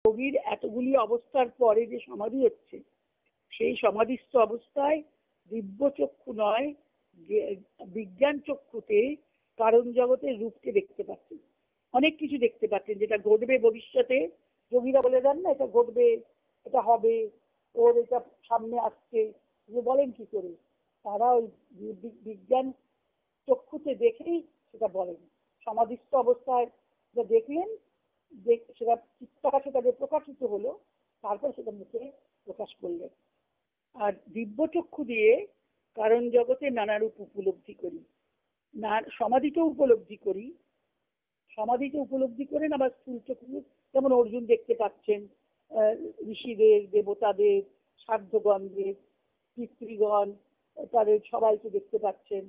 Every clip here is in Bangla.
যোগীর এতগুলি অবস্থার পরে যে সমাধি হচ্ছে, সেই সমাধিস্থ অবস্থায় দিব্য চক্ষু নয়, বিজ্ঞান চক্ষুতে কারণ জগতের রূপকে দেখতে পাচ্ছেন। অনেক কিছু দেখতে পাচ্ছেন যেটা ঘটবে ভবিষ্যতে। যোগীরা বলে দেন না, এটা ঘটবে, এটা হবে, ওর এটা সামনে আসছে, যে বলেন কি করে? তারা ওই বিজ্ঞান চক্ষুতে দেখেই সেটা বলেন। সমাধিস্থ অবস্থায় যা দেখলেন, সেটা চিত্তাকাশে তাদের প্রকাশিত হলো, তারপর সেটা মুখে প্রকাশ করলেন। আর দিব্য চক্ষু দিয়ে কারণ জগতে নানা রূপ উপলব্ধি করি, না সমাধিকেও উপলব্ধি করি। সমাধিকে উপলব্ধি করেন আবার স্থূল চক্ষু, যেমন অর্জুন দেখতে পাচ্ছেন ঋষিদের, দেবতাদের, সাধ্যগণদের, পিতৃগণ, তাদের সবাইকে দেখতে পাচ্ছেন।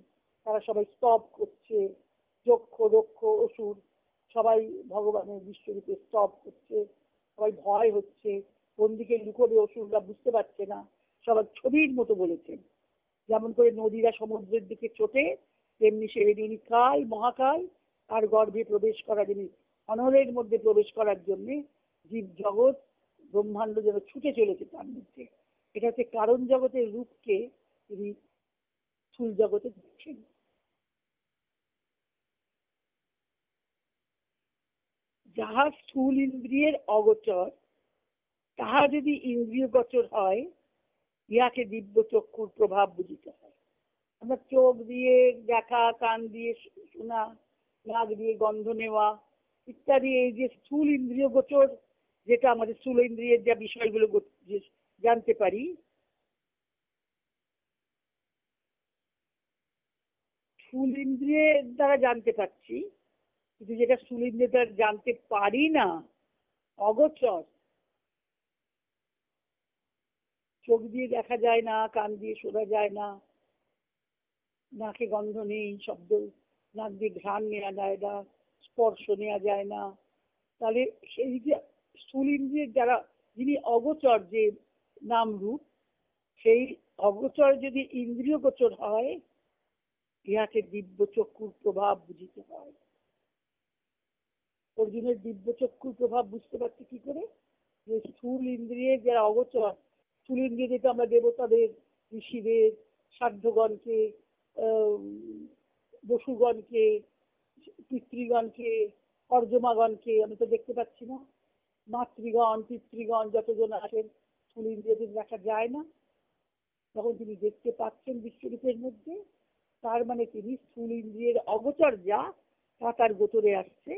তারা সবাই স্তব করছে, যক্ষ দক্ষ অসুর সবাই ভগবানের বিশ্বরূপে স্তব করছে। সবাই ভয় হচ্ছে, কোন দিকে লুকোবে অসুররা বুঝতে পারছে না। সবাই ছবির মতো বলেছেন, যেমন করে নদীরা সমুদ্রের দিকে ছোটে, তেমনি সেদিনই কাল মহাকাল আর গর্ভে প্রবেশ করার জন্য, অনলের মধ্যে প্রবেশ করার জন্য জীব জগৎ ব্রহ্মাণ্ড যেন ছুটে চলেছে তার মধ্যে। এটা হচ্ছে কারণ জগতের রূপকে তিনি স্থূল জগতে দেখছেন। যাহা স্থূল ইন্দ্রিয়ের অগোচর, তাহা যদি ইন্দ্রিয় গোচর হয়, ইহাকে দিব্য চক্ষুর প্রভাব বুঝিতে হয়। আমরা চোখ দিয়ে দেখা, কান দিয়ে শোনা, নাক দিয়ে গন্ধ নেওয়া ইত্যাদি, এই যে স্থূল ইন্দ্রিয় গোচর, যেটা আমাদের স্থূল ইন্দ্রিয়ের যা বিষয়গুলো জানতে পারি, স্থূল ইন্দ্রিয়ের দ্বারা জানতে পারছি, কিন্তু যেটা স্থূল ইন্দ্রিয় দ্বারা জানতে পারি না, অগোচর, চোখ দিয়ে দেখা যায় না, কান দিয়ে শোনা যায় না, নাকে গন্ধ নেই, শব্দ, নাক দিয়ে ঘ্রাণ নেওয়া যায় না, স্পর্শ নেওয়া যায় না, তাহলে সেই যে স্থূল ইন্দ্রিয়ের যারা, যিনি অগোচর, যে নাম রূপ, সেই অগোচর যদি ইন্দ্রিয় গোচর হয়, ইহাকে দিব্য চক্ষুর প্রভাব বুঝিতে হয়। অর্জুনের দিব্য চক্ষুর প্রভাব বুঝতে পারছি কি করে? যে স্থূল ইন্দ্রিয়ের যারা অগোচর, স্থূল ইন্দ্রিয় যেটা আমরা দেবতাদের, ঋষিদের, সাধ্যগণকে, বসুগণকে, পিতৃগণকে, অর্জমাগণকে আমি তো দেখতে পাচ্ছি না। মাতৃগণ, পিতৃগণ যতজন আছেন, স্থূল ইন্দ্রিয়তে দেখা যায় না, তখন তিনি দেখতে পাচ্ছেন বিশ্বরূপের মধ্যে। তার মানে তিনি স্থূল ইন্দ্রিয়ের অগোচর যা, তা তার গোচরে আসছে,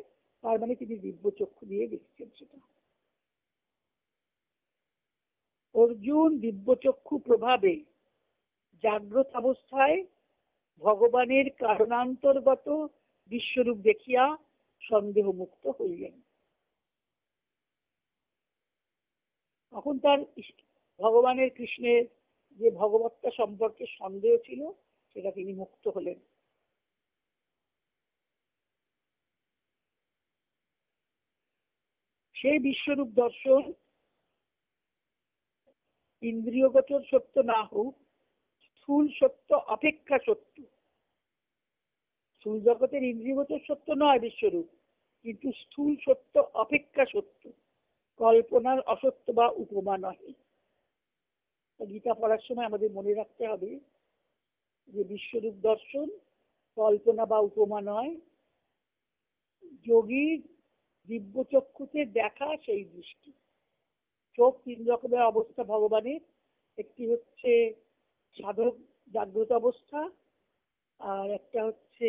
তার মানে তিনি দিব্য চক্ষু দিয়ে দেখছেন সেটা। অর্জুন দিব্য চক্ষু প্রভাবে জাগ্রত অবস্থায় ভগবানের কারণান্তর্গত বিশ্বরূপ দেখিয়া সন্দেহ মুক্ত হইলেন। তখন তার ভগবানের, কৃষ্ণের যে ভগবত্তা সম্পর্কে সন্দেহ ছিল, সেটা তিনি মুক্ত হলেন। সেই বিশ্বরূপ দর্শন ইন্দ্রিয়গোচর সত্য না হোক, স্থূল সত্য অপেক্ষা সত্য। স্থূল জগতের ইন্দ্রিয়গোচর সত্য নয় বিশ্বরূপ, কিন্তু স্থূল সত্য অপেক্ষা সত্য, কল্পনার অসত্য বা উপমা নয়। গীতা পড়ার সময় আমাদের মনে রাখতে হবে যে বিশ্বরূপ দর্শন কল্পনা বা উপমা নয়, যোগীর দিব্য চক্ষুতে দেখা সেই দৃষ্টি। চোখ তিন রকমের অবস্থা ভগবানের, একটি হচ্ছে সাধক জাগ্রত অবস্থা, আর একটা হচ্ছে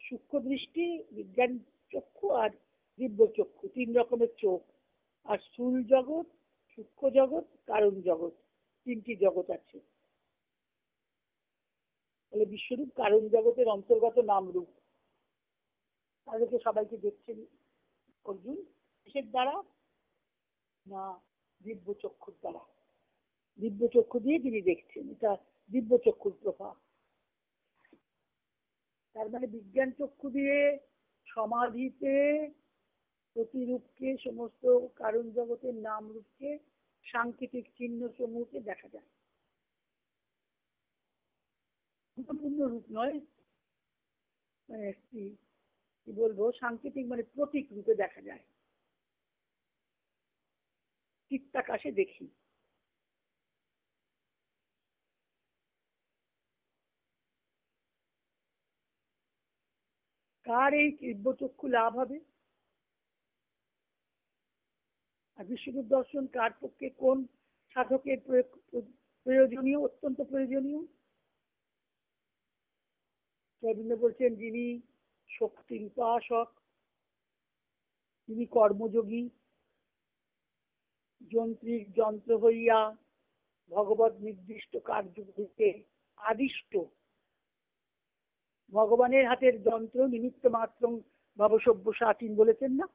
সূক্ষ্ম দৃষ্টি বিজ্ঞান চক্ষু, আর দিব্য চক্ষু, তিন রকমের চোখ। আর স্থূল জগৎ, সূক্ষ্ম জগৎ, কারণ জগৎ, তিনটি জগৎ আছে। তাহলে বিশ্বরূপ কারণ জগতের অন্তর্গত নাম রূপ। তাদেরকে সবাইকে দেখছেন অর্জুন কিসের দ্বারা? না, দিব্য চক্ষুর দ্বারা। দিব্য চক্ষু দিয়ে তিনি দেখছেন, এটা দিব্য চক্ষুর প্রভাব। তার মানে বিজ্ঞান চক্ষু দিয়ে সমাধিতে প্রতিরূপকে, সমস্ত কারণ জগতের নাম রূপকে, সাংকেতিক চিহ্ন সমূহকে দেখা যায়। সম্পূর্ণ রূপ নয়, মানে একটি কি বলবো, সাংকেতিক মানে প্রতীক রূপে দেখা যায়। চিত্তাকাশে দেখি। কার এই দিব্যচক্ষু লাভ হবে? আর বিশ্বরূপ দর্শন কার পক্ষে, কোন সাধকের প্রয়োজনীয়, অত্যন্ত প্রয়োজনীয়? রবীন্দ্র বলছেন যিনি শক্তির উপাসক, তিনি কর্মযোগী, যন্ত্রীর যন্ত্র হইয়া ভগবত নির্দিষ্ট কার্য করিতে আদিষ্ট। ভগবানের হাতের যন্ত্র নিমিত্ত মাত্র ভবসভ্য সাচিন বলেছেন না?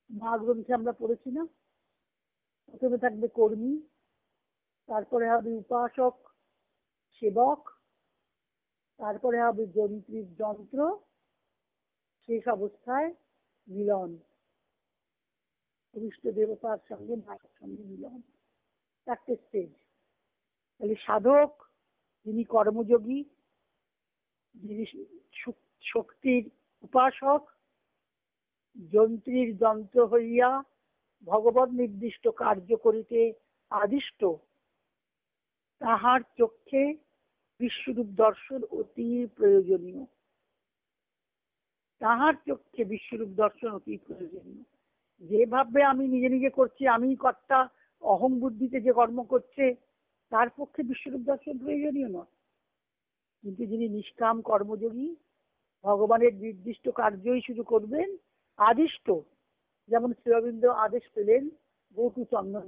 মা গ্রন্থে আমরা পড়েছি না? প্রথমে থাকবে কর্মী, তারপরে হবে উপাসক, সেবক, তারপরে হবে যন্ত্রীর যন্ত্র, শেষ অবস্থায় মিলন, ইষ্ট দেবতার সঙ্গে মায়ের সঙ্গে মিলন। চারটে স্টেজ। তাহলে সাধক যিনি কর্মযোগী, যিনি শক্তির উপাসক, যন্ত্রীর যন্ত্র হইয়া ভগবত নির্দিষ্ট কার্য করিতে আদিষ্ট, তাহার চক্ষে বিশ্বরূপ দর্শন অতি প্রয়োজনীয়। তাহার চক্ষে বিশ্বরূপ দর্শন অতি প্রয়োজনীয়। যে ভাববে আমি নিজে নিজে করছি, আমি কর্তা, অহং বুদ্ধিতে যে কর্ম করছে, তার পক্ষে বিশ্বরূপ দর্শন প্রয়োজনীয় নয়। কিন্তু যিনি নিষ্কাম কর্মযোগী, ভগবানের নির্দিষ্ট কার্যই শুধু করবেন, আদিষ্ট, যেমন শ্রী অরবিন্দ আদেশ পেলেন গৌটু চন্দন,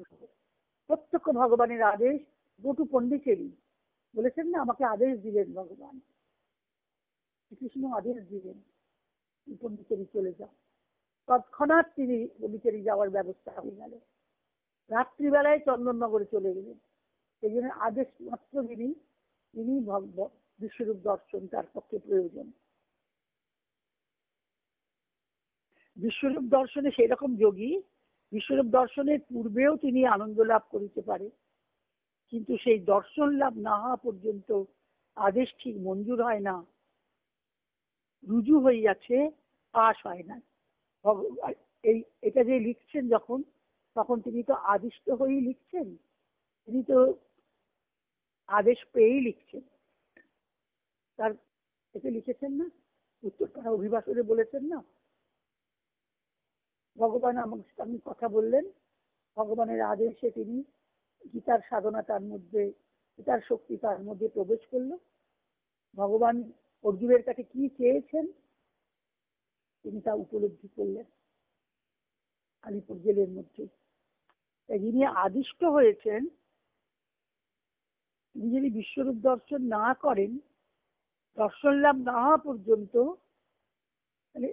প্রত্যক্ষ ভগবানের আদেশ, গৌটু পণ্ডিচেরি বলেছেন না, আমাকে আদেশ দিলেন ভগবান শ্রীকৃষ্ণ, আদেশ দিলেন পণ্ডিচেরি চলে যাও। তৎক্ষণাৎ তিনি পণ্ডিচেরি যাওয়ার ব্যবস্থা হয়ে গেল। রাত্রিবেলায় চন্দননগরে চলে গেলেন। সেই জন্য আদেশ মাত্র তিনি বিশ্বরূপ দর্শন তার পক্ষে প্রয়োজন। বিশ্বরূপ দর্শনে সেই রকম যোগী, বিশ্বরূপ দর্শনের পূর্বেও তিনি আনন্দ লাভ করিতে পারে, কিন্তু সেই দর্শন লাভ না হওয়া পর্যন্ত আদেশ ঠিক মঞ্জুর হয় না, রুজু হইয়াছে, পাশ হয় না। এটা যে লিখছেন যখন, তখন তিনি তো আদিষ্ট হয়েই লিখছেন, তিনি তো আদেশ পেয়েই লিখছেন। তার এতে লিখেছেন না, উত্তরপাড়া অভিভাষণে বলেছেন না, ভগবান আমার সঙ্গে কথা বললেন, ভগবানের আদেশে তিনি গীতার সাধনা তার মধ্যে, গীতার শক্তি তার মধ্যে প্রবেশ করলো। ভগবান অর্জুনের কাছে কি চেয়েছেন তিনি তা উপলব্ধি করলেন আলিপুর জেলের মধ্যে। যিনি আদিষ্ট হয়েছেন, তিনি যদি বিশ্বরূপ দর্শন না করেন, দর্শন লাভ না হওয়া পর্যন্ত, মানে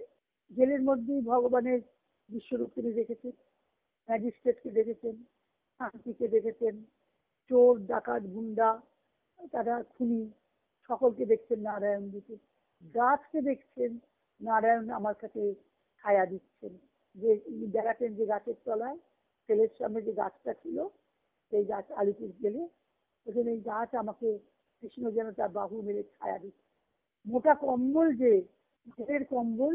জেলের মধ্যেই ভগবানের বিশ্বরূপ তিনি দেখেছেন, ম্যাজিস্ট্রেটকে দেখেছেন, শান্তিকে দেখেছেন, চোর ডাকাত গুন্ডা, তারা খুনি, সকলকে দেখছেন নারায়ণ দিতে। গাছকে দেখছেন, নারায়ণ আমার কাছে ছায়া দিচ্ছেন। যে দেখাতেন যে গাছের তলায়, ছেলের সামনে যে গাছটা ছিল, সেই গাছ আলিপুর জেলে, ওখানে এই গাছ আমাকে কৃষ্ণ যেন তার বাহু মেরে ছায়া দিচ্ছে। মোটা কম্বল, যে জেলের কম্বল,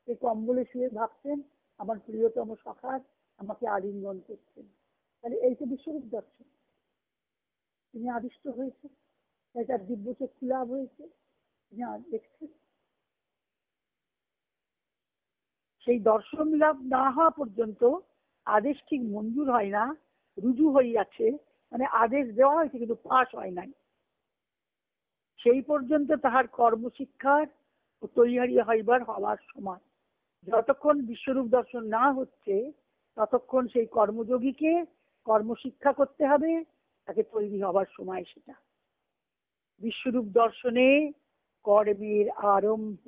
সেই কম্বলে শুয়ে ভাবছেন আমার প্রিয়তম সখা আমাকে আলিঙ্গন করছেন। তাহলে এই তো বিশ্বরূপ দর্শন, তিনি আদিষ্ট হয়েছে, তাই তার দিব্য চক্ষু লাভ হয়েছে, তিনি দেখছেন। সেই দর্শন লাভ না হওয়া পর্যন্ত আদেশ ঠিক মঞ্জুর হয় না, রুজু হইয়াছে, মানে আদেশ দেওয়া হয়েছে কিন্তু পাশ হয় নাই। সেই পর্যন্ত তাহার কর্মশিক্ষার তৈয়ারি হওয়ার সময়। যতক্ষণ বিশ্বরূপ দর্শন না হচ্ছে, ততক্ষণ সেই কর্মযোগীকে কর্মশিক্ষা করতে হবে, তাকে তৈরি হবার সময় সেটা। বিশ্বরূপ দর্শনে কর্মের আরম্ভ,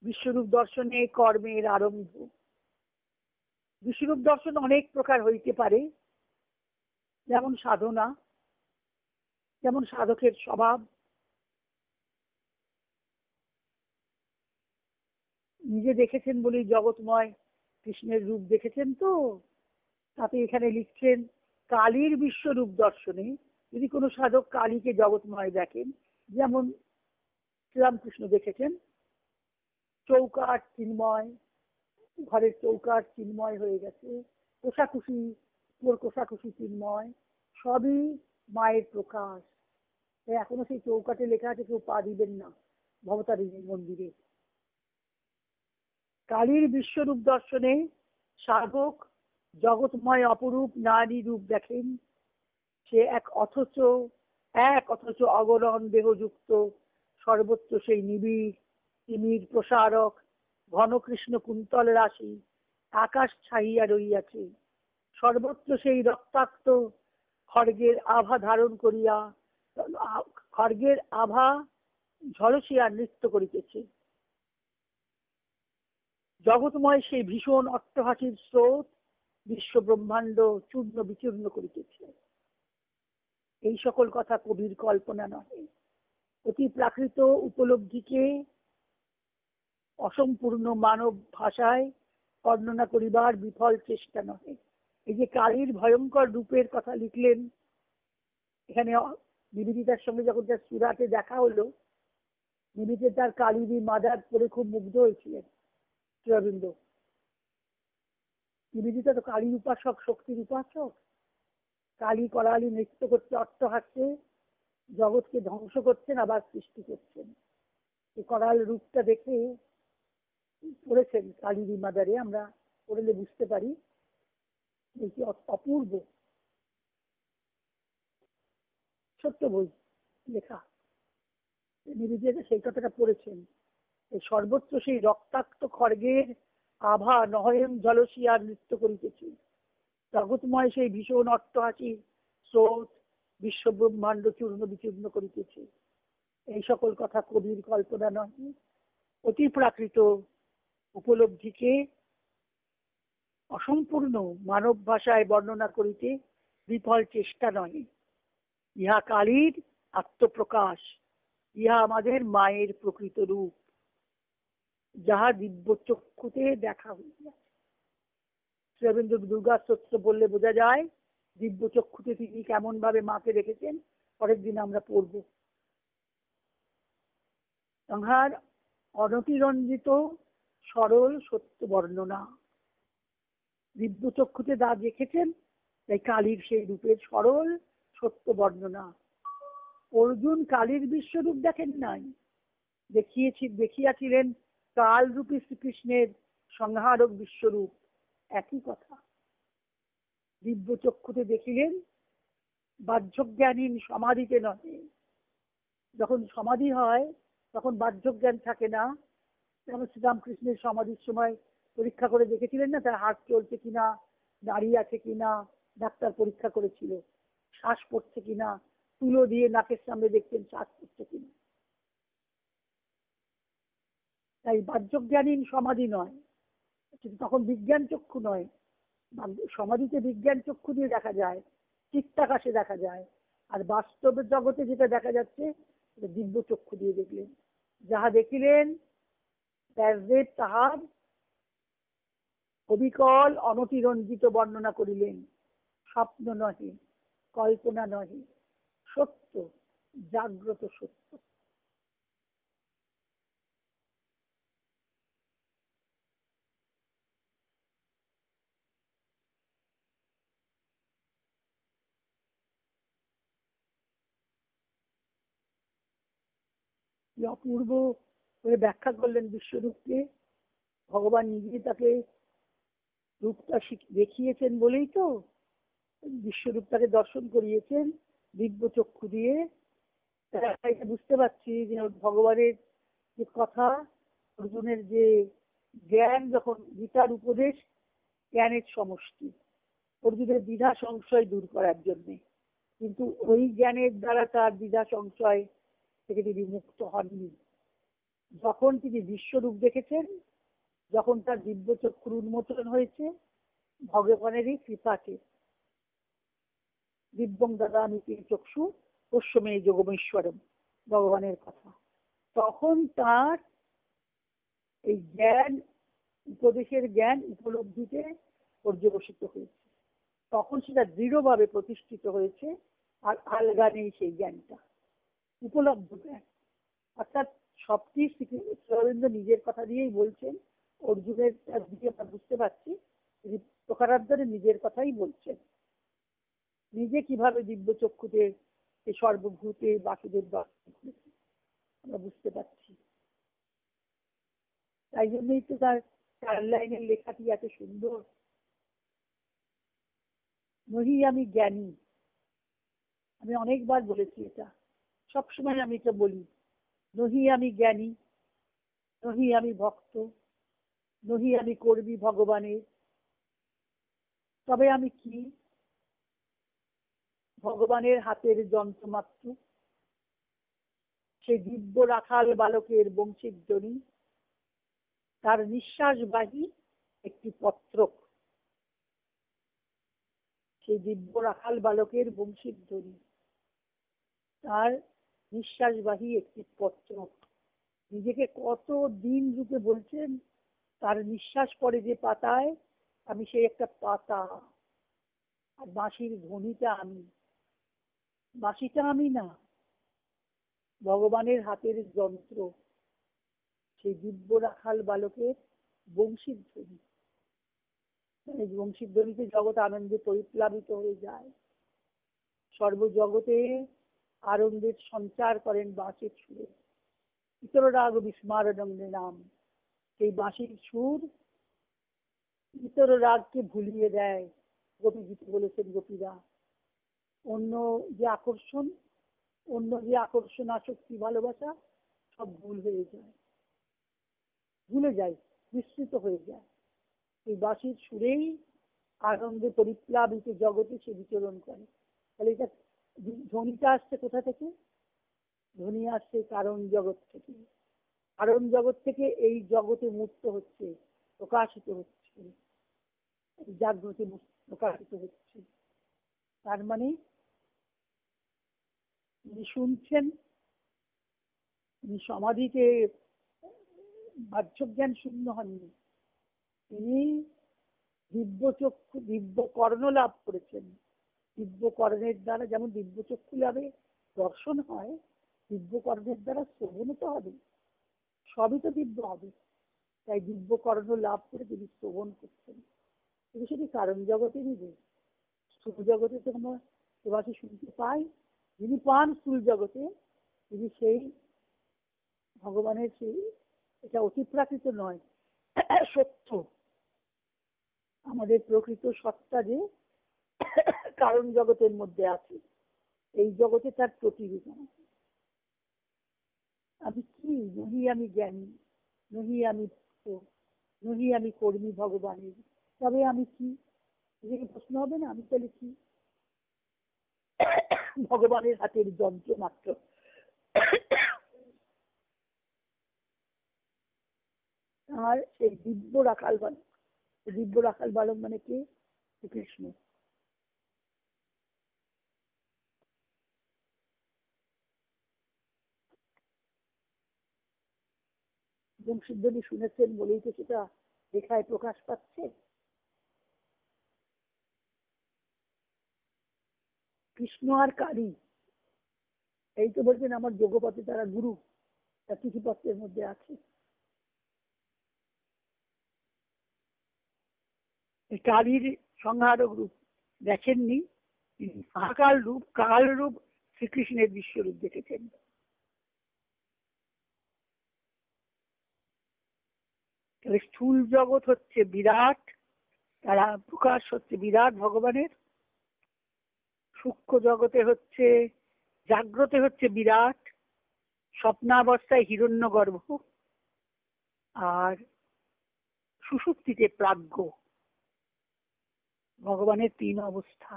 বিশ্বরূপ দর্শনে কর্মের আরম্ভ। বিশ্বরূপ দর্শন অনেক প্রকার হইতে পারে, যেমন সাধনা, যেমন সাধকের স্বভাব। নিজে দেখেছেন বলেই জগৎময় কৃষ্ণের রূপ দেখেছেন, তো তাতে এখানে লিখছেন কালীর বিশ্বরূপ দর্শনে যদি কোনো সাধক কালীকে জগৎময় দেখেন, যেমন শ্রীরামকৃষ্ণ দেখেছেন, চৌকাঠ চিন্ময়, ঘরের চৌকাঠ চিন্ময় হয়ে গেছে, কোষাকুষি, কোষাকুষি চিন্ময়, সবই মায়ের প্রকাশ। এখনো সেই চৌকাঠে লেখা আছে, কেউ পা দিবেন না ভবতারিণী মন্দিরে। কালীর বিশ্বরূপ দর্শনে সাধক জগৎময় অপরূপ নারী রূপ দেখেন। সে এক অথচ অগরণ দেহযুক্ত, সর্বত্র সেই নিবিড় তিমির প্রসারক ঘন কৃষ্ণ কুন্তল রাশি আকাশ ছাইয়া রইয়াছে। সর্বত্র সেই রক্তাক্ত খড়গের আভা ধারণ করিয়া, খড়গের আভা ঝলসিয়া নৃত্য করিতেছে। জগৎময় সেই ভীষণ অট্টহাসির স্রোত বিশ্ব ব্রহ্মাণ্ড চূর্ণ বিচূর্ণ করিতেছে। এই সকল কথা কবির কল্পনা নহে, অতি প্রাকৃত উপলব্ধিকে অসম্পূর্ণ মানব ভাষায় বর্ণনা করিবার বিফল চেষ্টা নহে। এই যে কালীর ভয়ঙ্কর রূপের কথা লিখলেন, এখানে নিবেদিতার সঙ্গে যখন তার সুরাটে দেখা হলো, নিবেদিতা তার কালীর মাদার পরে খুব মুগ্ধ হয়েছিলেন শ্রী অরবিন্দ। নিবেদিতা তো কালীর উপাসক, শক্তির উপাসক। কালী করালি নৃত্য করতে, অট্টহাস্যে জগৎকে ধ্বংস করছেন, আবার সৃষ্টি করছেন। এই করাল রূপটা দেখে পড়েছেন কালীর মাদারে, আমরা পড়লে বুঝতে পারি কি অপূর্ব। সত্য বই লেখা, নিবেদিতা সেই কথাটা পড়েছেন। সর্বত্র সেই রক্তাক্ত খড়গের আভা নয়ন জলসিয়া নৃত্য করিতেছে। জগৎময় সেই ভীষণ অট্টহাসির স্রোত বিশ্ব ব্রহ্মাণ্ড চূর্ণ বিচূর্ণ করিতেছে। এই সকল কথা কবির কল্পনা নহে, অতি প্রাকৃত উপলব্ধিকে অসম্পূর্ণ মানব ভাষায় বর্ণনা করিতে বিফল চেষ্টা নহে। ইহা কালীর আত্মপ্রকাশ, ইহা আমাদের মায়ের প্রকৃত রূপ, যাহা দিব্য চক্ষুতে দেখা হইয়াছে। শ্রী অরবিন্দ দুর্গা স্তোত্র বললে বোঝা যায় দিব্য চক্ষুতে তিনি কেমন ভাবে মাকে রেখেছেন, পরের দিন আমরা পড়ব। তাহার অনতিরঞ্জিত সরল সত্য বর্ণনা, দিব্য চক্ষুতে যা দেখেছেন, তাই কালীর সেই রূপের সরল সত্য বর্ণনা। অর্জুন কালীর বিশ্বরূপ দেখেন নাই, দেখিয়াছিলেন কাল রূপী শ্রীকৃষ্ণের সংহারক বিশ্বরূপ। একই কথা, দিব্য চক্ষুতে দেখিলেন, বাহ্যজ্ঞানহীন সমাধিতে নহে। যখন সমাধি হয় তখন বাহ্যজ্ঞান থাকে না। যেমন শ্রীরামকৃষ্ণের সমাধির সময় পরীক্ষা করে দেখেছিলেন না, তার হাত চলছে কিনা, দাঁড়িয়ে আছে কিনা, ডাক্তার পরীক্ষা করেছিল। শ্বাস পড়ছে কিনা, তুলো দিয়ে নাকের সামনে দেখতেন শ্বাস পড়ছে কিনা। তাই বাহ্যজ্ঞানহীন সমাধি নয়, তখন বিজ্ঞান চক্ষু নয়। সমাধিতে বিজ্ঞান চক্ষু দিয়ে দেখা যায়, চিত্তাকাশে দেখা যায়। আর বাস্তবের জগতে যেটা দেখা যাচ্ছে দিব্য চক্ষু দিয়ে দেখলেন। যাহা দেখিলেন ব্যাসদেব তাহার অবিকল অনতিরঞ্জিত বর্ণনা করিলেন। স্বপ্ন নহে, কল্পনা নহে, সত্য, জাগ্রত সত্য। অপূর্ব করে ব্যাখ্যা করলেন বিশ্বরূপকে। ভগবান নিজে তাকে রূপটা দেখিয়েছেন বলেই তো বিশ্বরূপটাকে দর্শন করিয়েছেন দিব্য চক্ষু দিয়ে। বুঝতে পারছি যে ভগবানের যে কথা, অর্জুনের যে জ্ঞান, যখন গীতার উপদেশ জ্ঞানের সমষ্টি, অর্জুনের দ্বিধা সংশয় দূর করার জন্যে। কিন্তু ওই জ্ঞানের দ্বারা তার দ্বিধা সংশয় থেকে তিনি মুক্ত হননি। যখন তিনি বিশ্বরূপ দেখেছেন, যখন তার দিব্য চক্ষুর উন্মোচন হয়েছে ভগবানেরই কৃপাকে, দিব্যং দদামি তে চক্ষু পশ্যমে যোগমেশ্বরম, ভগবানের কথা, তখন তার এই জ্ঞান, উপদেশের জ্ঞান উপলব্ধিতে পর্যবসিত হয়েছে। তখন সেটা দৃঢ়ভাবে প্রতিষ্ঠিত হয়েছে, আর আলগা নেই সেই জ্ঞানটা, উপলব্ধ জ্ঞান। অর্থাৎ সবটি শ্রী অরবিন্দ নিজের কথা দিয়েই বলছেন, অর্জুনের দিকে আমরা বুঝতে পারছি তিনি প্রকারান্তরে নিজের কথাই বলছেন, নিজে কিভাবে দিব্য চক্ষুতে সর্বভূতে বাসুদেব আমরা বুঝতে পারছি। তাই জন্যই তো তার 4 লাইনের লেখাটি এত সুন্দর। নহি আমি জ্ঞানী, আমি অনেকবার বলেছি এটা, সবসময় আমি এটা বলি, নহি আমি জ্ঞানী, নহি আমি ভক্ত, নহি আমি কর্মী ভগবানের, তবে আমি কি? ভগবানের হাতের যন্ত্র মাত্র, সেই দিব্য রাখাল বালকের বংশীর ধ্বনি, তার নিঃশ্বাসবাহী একটি পত্রক। সেই দিব্য রাখাল বালকের বংশীর ধ্বনি, তার নিঃশ্বাসবাহী একটি পত্রক। নিজেকে কত দিন রূপে বলছেন, তার নিঃশ্বাস পড়ে যে পাতায় আমি সেই একটা পাতা, আর বাঁশির ধ্বনিটা আমি, বাঁশিটা আমি না, ভগবানের হাতের যন্ত্র, সেই দিব্য রাখাল বালকের বংশীর ধ্বনি। বংশীর ধ্বনিতে জগৎ আনন্দে পরিপ্লাবিত হয়ে যায়, সর্বজগতে আনন্দের সঞ্চার করেন বাঁশির সুরে। ইতর রাগ বিস্মারণং নাম, সেই বাঁশির সুর ইতর রাগকে ভুলিয়ে দেয়। গোপী গীত বলেছেন গোপীরা, অন্য যে আকর্ষণ, অন্য যে আকর্ষণ আসক্তি ভালোবাসা সব ভুল হয়ে যায়, ভুলে যায়, বিস্মৃত হয়ে যায়। এই বাঁশির সুরেই আনন্দে পরিপ্লাবিত জগতে সে বিচরণ করে। তাহলে এটা ধ্বনিটা আসছে কোথা থেকে? ধ্বনি আসছে কারণ জগৎ থেকে। কারণ জগৎ থেকে এই জগতে মুক্ত হচ্ছে, প্রকাশিত হচ্ছে, জাগ্রতে প্রকাশিত হচ্ছে। তার মানে যিনি শুনছেন, তিনি সমাধিতে বাহ্য জ্ঞান শূন্য হননি, তিনি দিব্য চক্ষু, দিব্য কর্ণ লাভ করেছেন। দিব্য কর্ণের দ্বারা যেমন দিব্য চক্ষু লাভে দর্শন হয়, দিব্য কর্ণের দ্বারা শ্রবণ তো হবে, সবই তো দিব্য হবে। তাই দিব্য কর্ণ লাভ করে তিনি শ্রবণ করছেন। কিন্তু সেটি কারণ জগতেরই নেই, স্থূল জগতে তো আমরা প্রবাসী শুনতে পাই। যিনি পান স্থূল জগতে, তিনি সেই ভগবানের, সেই এটা অতিপ্রাকৃত নয়, সত্য। আমাদের প্রকৃত সত্তা যে কারণ জগতের মধ্যে আছে, এই জগতে তার প্রতিরূপ। আমি কি? নহি আমি জ্ঞানী, নহি আমি ভক্ত, নহি আমি কর্মী ভগবানের, তবে আমি কি? নিজেকে প্রশ্ন হবে না, আমি তাহলে কি? ভগবানের হাতের যন্ত্র মাত্র। আর সেই দিব্য রাখাল বালক, দিব্য রাখাল বালক মানে কে? শ্রীকৃষ্ণ। বংশীধ্বনি শুনেছেন বলেই তো সেটা লেখায় প্রকাশ পাচ্ছে। কৃষ্ণ আর কালী, এই তো বলছেন আমার যোগপথে তারা গুরু, তার চিঠিপত্রের মধ্যে আছে। কালীর সংহারক রূপ দেখেননি, মহাকাল রূপ, কাল রূপ শ্রীকৃষ্ণের বিশ্বরূপ দেখেছেন। তাহলে স্থূল জগৎ হচ্ছে বিরাট, তারা প্রকাশ হচ্ছে বিরাট ভগবানের। সূক্ষ্ম জগতে হচ্ছে, জাগ্রতে হচ্ছে বিরাট, স্বপ্নাবস্থায় হিরণ্যগর্ভ, আর সুষুপ্তিতে প্রাজ্ঞ। ভগবানের 3 অবস্থা,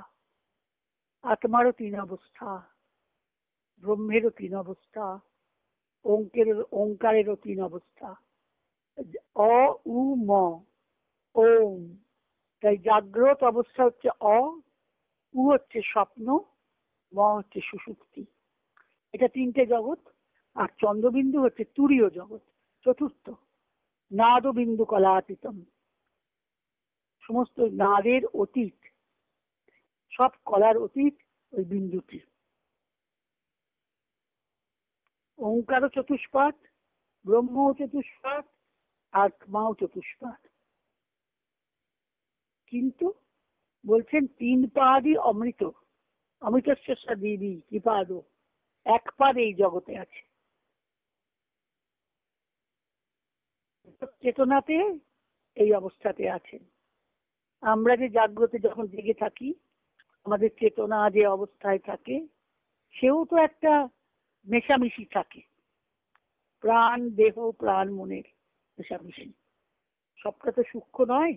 আত্মারও 3 অবস্থা, ব্রহ্মেরও 3 অবস্থা, ওঙ্কারেরও 3 অবস্থা। অ উ ম, ওম। তাই জাগ্রত অবস্থা হচ্ছে অ, উ হচ্ছে স্বপ্ন, ম হচ্ছে সুষুপ্তি। এটা 3টে জগৎ। আর চন্দ্রবিন্দু হচ্ছে তুরীয় জগৎ, চতুর্থ। নাদ বিন্দু কলাতীতম, সমস্ত নাদের অতীত, সব কলার অতীত ওই বিন্দুটি। ওঙ্কারও চতুষ্পাদ, ব্রহ্ম চতুষ্পাদ, আত্মাও চতুষ্পাদ। কিন্তু বলছেন 3 পাদই অমৃত, অমৃতস্য দেবী কৃপাদ, এক পাদ এই জগতে আছে। চেতনাতে এই অবস্থাতে আছেন। আমরা যে জাগ্রতে যখন জেগে থাকি, আমাদের চেতনা যে অবস্থায় থাকে, সেও তো একটা মেশামিশি থাকে, প্রাণ দেহ প্রাণ মনের মেশামিশি, সবটা তো সূক্ষ্ম নয়।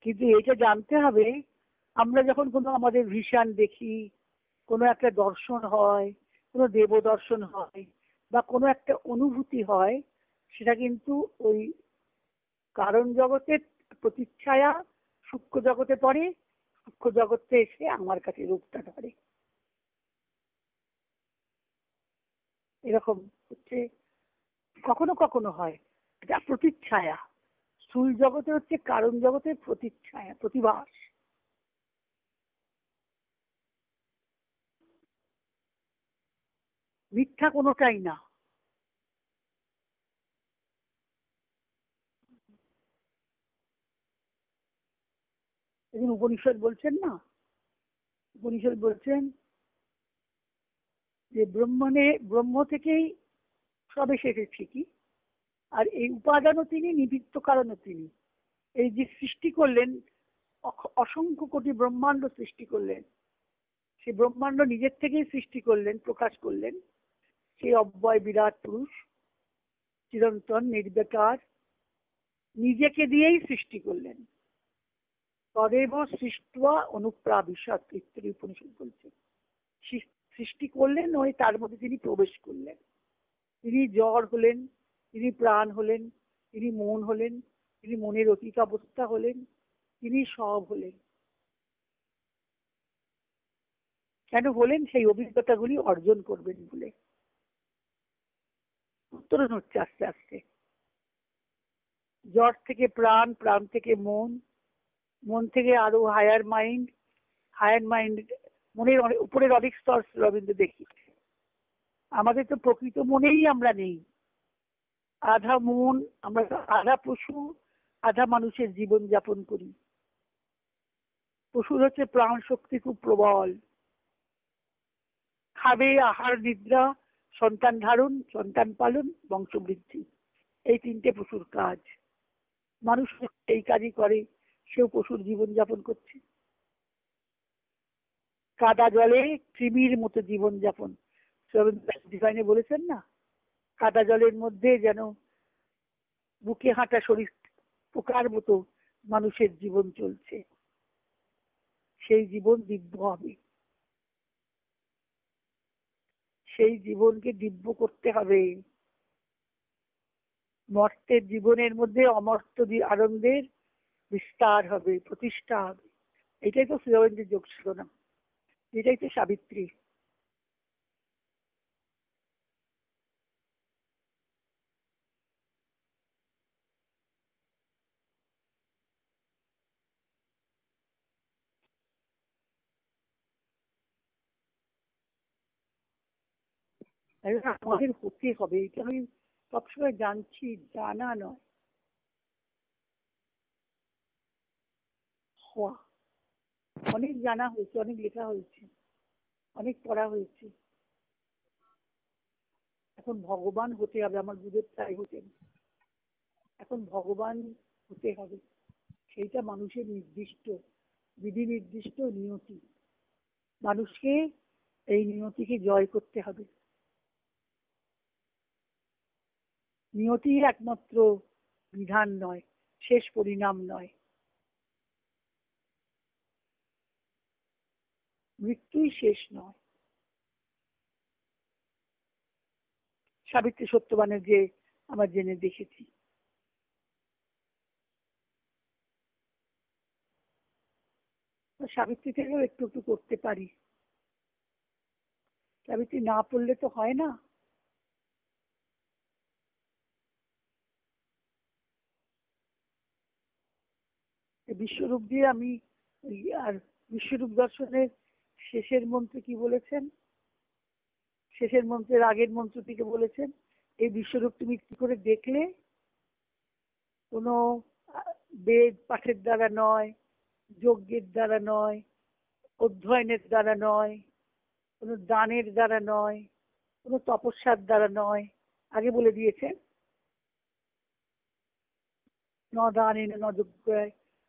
কিন্তু এটা জানতে হবে, আমরা যখন কোনো আমাদের ভিশন দেখি, কোনো একটা দর্শন হয়, কোনো দেব দর্শন হয়, বা কোনো একটা অনুভূতি হয়, সেটা কিন্তু ওই কারণ জগতের প্রতিচ্ছায়া সূক্ষ্ম জগতে পড়ে, সূক্ষ্ম জগতে এসে আমার কাছে রূপটা ধরে। এরকম হচ্ছে, কখনো কখনো হয় এটা প্রতিচ্ছায়া। স্থূল জগতে হচ্ছে কারণ জগতের প্রতিচ্ছায়া, প্রতিভাস। মিথ্যা কোনোটাই না। এদিন উপনিষদ বলছেন না, উপনিষদ বলছেন যে ব্রহ্ম থেকেই সব এসেছে ঠিকই, আর এই উপাদানও তিনি, নিমিত্ত কারণও তিনি। এই যে সৃষ্টি করলেন, অসংখ্য কোটি ব্রহ্মাণ্ড সৃষ্টি করলেন, সেই ব্রহ্মাণ্ড নিজের থেকেই সৃষ্টি করলেন, প্রকাশ করলেন। সেই অব্যয় বিরাট পুরুষ, চিরন্তন নির্বিকার, নিজেকে দিয়েই সৃষ্টি করলেন। তদেব সৃষ্টা অনুপ্রাবিশৎ, ইত্যাদি উপনিষদ বলছে। সৃষ্টি করলেন, ওই তার মধ্যে তিনি প্রবেশ করলেন। তিনি জ্বর হলেন, তিনি প্রাণ হলেন, তিনি মন হলেন, তিনি মনের অতীত অবস্থা হলেন, তিনি সব হলেন। কেন হলেন? সেই অভিজ্ঞতাগুলি অর্জন করবেন বলে। উত্তরণ হচ্ছে আস্তে আস্তে, জ্বর থেকে প্রাণ, প্রাণ থেকে মন, মন থেকে আরো হায়ার মাইন্ড, হায়ার মাইন্ড, মনের উপরের অনেক স্তর রবীন্দ্র দেখি। আমাদের তো প্রকৃত মনেই আমরা নেই, আধা মন, আমরা আধা পশু, আধা মানুষের জীবন যাপন করি। পশুর হচ্ছে প্রাণ শক্তি খুব প্রবল, খাবে, আহার নিদ্রা, সন্তান ধারণ, সন্তান পালন, বংশবৃদ্ধি, এই 3টে পশুর কাজ। মানুষ এই কাজই করে, সেও পশুর জীবন যাপন করছে। কাদা জলে কৃমির মতো জীবন যাপন, ডিভাইনে বলেছেন না, কাদা জলের মধ্যে যেন বুকে হাঁটা শরীর পোকার মতো মানুষের জীবন চলছে। সেই জীবন দিব্য হবে, সেই জীবনকে দিব্য করতে হবে। মর্তের জীবনের মধ্যে অমর্ত্য আনন্দের বিস্তার হবে, প্রতিষ্ঠা হবে। এটাই তো শ্রীরবীন্দ্রের যোগ সাধনা, এটাই তো সাবিত্রী। আমাদের হতে হবে, এটা আমি সবসময় জানছি, জানা নয়, হওয়া। অনেক জানা হয়েছে, অনেক লেখা হয়েছে, অনেক পড়া হয়েছে। এখন ভগবান হতে হবে, আমার গুরুদেব তাই হতেন। এখন ভগবান হতে হবে, সেইটা মানুষের নির্দিষ্ট বিধি, নির্দিষ্ট নিয়তি। মানুষকে এই নিয়তিকে জয় করতে হবে। নিয়তি একমাত্র বিধান নয়, শেষ পরিণাম নয়, মৃত্যুই শেষ নয়। সাবিত্রী সত্যবানের যে আমার জেনে দেখেছি, সাবিত্রী থেকেও একটু একটু করতে পারি। সাবিত্রী না পড়লে তো হয় না। বিশ্বরূপ দিয়ে আমি, আর বিশ্বরূপ দর্শনের শেষের মন্ত্রে কি বলেছেন, শেষের মন্ত্রের আগের মন্ত্র থেকে বলেছেন, এই বিশ্বরূপ তুমি কি করে দেখলে? কোনো বেদ পাঠের দ্বারা নয়, যজ্ঞের দ্বারা নয়, অধ্যয়নের দ্বারা নয়, কোনো দানের দ্বারা নয়, কোনো তপস্যার দ্বারা নয়। আগে বলে দিয়েছেন, ন দানেন ন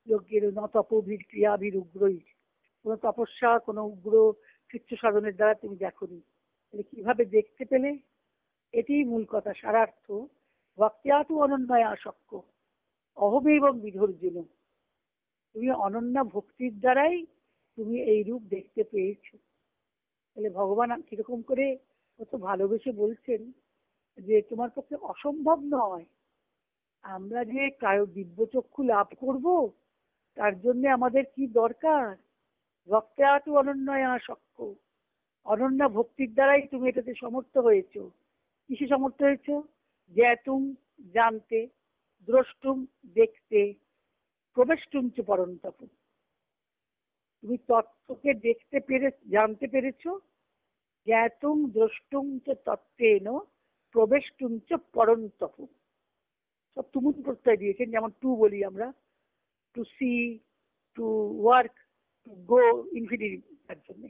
যজ্ঞের ন তপোভির ক্রিয়াভির উগ্রই। কোনো তপস্যা, কোনো উগ্র কৃচ্ছ সাধনের দ্বারা তুমি দেখোনি, তাহলে কিভাবে দেখতে পেলে? এটিই মূল কথা, সারার্থ। ভক্তিয়াতু অনন্যয়া আসক্ত অহমেবং বিধর্জুন। তুমি অনন্যা ভক্তির দ্বারাই তুমি এই রূপ দেখতে পেয়েছো। তাহলে ভগবান কিরকম করে কত ভালোবেসে বলছেন যে তোমার পক্ষে অসম্ভব নয়। আমরা যে কারো দিব্যচক্ষু লাভ করব, তার জন্য আমাদের কি দরকার? ভক্তিয়াতু অনন্যয়া আসক্ত, অনন্যা ভক্তির দ্বারাই তুমি এটাতে সমর্থ হয়েছো। কিসে সমর্থ হয়েছো? জ্ঞাতুম জানতে, দ্রষ্টুম দেখতে, প্রবেষ্টুম চ পরন্তপ। তুমি তত্ত্বকে দেখতে পেরে, জানতে পেরেছো। জ্ঞাতুম দ্রষ্টুম চ তত্ত্বেন প্রবেষ্টুম চ পরন্তপ। সব তুমুল প্রত্যয় দিয়েছেন, যেমন টু বলি আমরা, to see, to work, to go, infinitive. তার জন্যে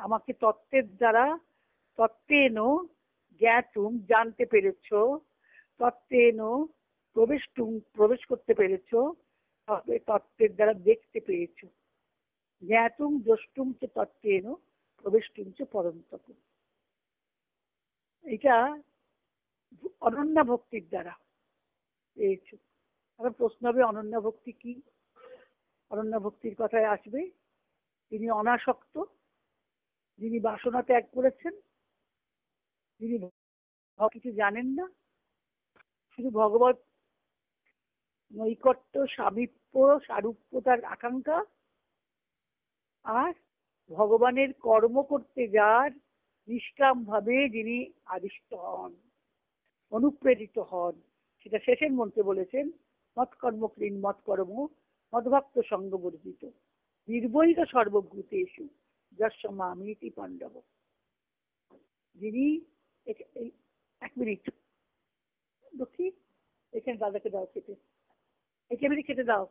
আমাকে তত্ত্বের দ্বারা, তত্ত্বেন জ্ঞাতুম জানতে পেরেছো, তত্ত্বেন প্রবেষ্টুম প্রবেশ করতে পেরেছো, তত্ত্বের দ্বারা দেখতে পেয়েছো। জ্ঞাতুম দ্রষ্টুম চ তত্ত্বেন প্রবেষ্টুম চ পরন্তপ। এটা অনন্যা ভক্তির দ্বারা পেয়েছো। আবার প্রশ্ন হবে, অনন্যা ভক্তি কি? অনন্যা ভক্তির কথায় আসবে, তিনি অনাসক্ত, যিনি বাসনা ত্যাগ করেছেন, যিনি কিছু জানেন না, শুধু ভগবত নৈকট্য, সামীপ্য, সারূপ্যতার আকাঙ্ক্ষা, আর ভগবানের কর্ম করতে যার নিষ্কাম ভাবে যিনি আদিষ্ট হন, অনুপ্রেরিত হন। সেটা শেষের মন্ত্রে বলেছেন, মৎকর্ম ক্লীন মৎকর্ম মদ্ভক্ত সঙ্গ বর্জিত নির্বহিত সর্বভূতেষু যস্য মামিতি পাণ্ডব। যিনি, এক মিনিট লক্ষ্মী, এখানে দাদাকে দাও খেতে, এই টেবিলে খেতে দাও।